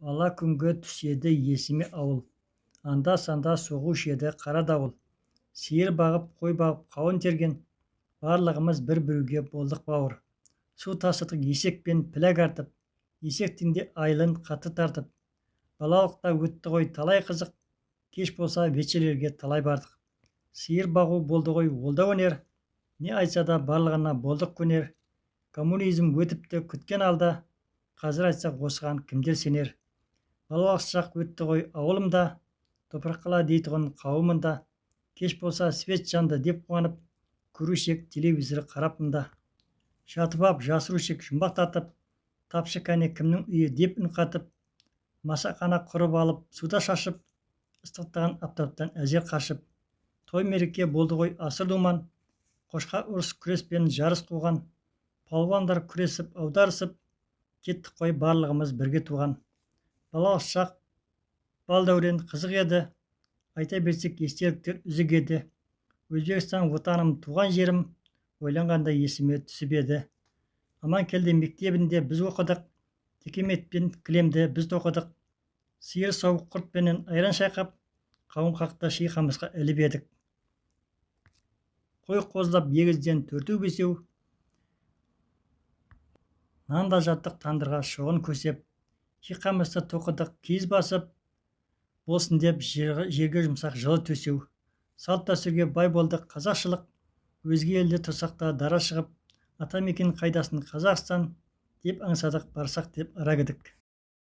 Бала күнгі түседі есіме ауыл. Анда-санда соғушы еді қара дауыл. Сиыр бағып, қой бағып, қауын терген. Барлығымыз бір-біруге болдық бауыр. Су тасыдық есекпен піләк артып, есектің де айлын қатты тартып. Балалықта өтті ғой талай қызық, кеш болса вечерлерге талай бардық. Сиыр бағу болды ғой ол да өнер, не айтса да барлығына болдық көнер. Коммунизм өтіпті күткен алда, қазір айтсақ осыған кімдер сенер. Балалық шақ өтті ғой ауылымда, топыраққала дейтұғын қауымында. Кеш болса свет жанды деп қуанып, көрушек телевизор қарап мында. Жатып ап жасырушек жұмбақ тартып, тапшы кәне кімнің үйі деп үн қатып, масақана құрып алып суда шашып, ыстықтаған аптаптан әзер қашып. Той мереке болды ғой асыр думан, қошқа ұрыс күреспен жарыс қуған. Палуандар күресіп аударысып, кеттік қой барлығымыз бірге туған. Балалық шақ бал дәурен қызық еді, айта берсек естеліктер үзік еді. Өзбекстан отаным туған жерім, ойланғанда есіме түсіп еді. Аман келді мектебінде біз оқыдық, текеметпен кілемді біз тоқыдық. Сиыр сауық құртпенен айран шайқап, қауын қақта ши қамысқа іліп едік. Қой қозлап егізден төртеу-бесеу, нанда жаттық тандырға шоғын көсеп, ши қамысты тоқыдық киіз басып, болсын деп жерге жұмсақ жылы төсеу. Салт дәстүрге бай болдық қазақшылық, өзге елде тұрсақ та дара шығып, атамекен қайдасын Қазақстан деп аңсадық барсақ деп ара кідік.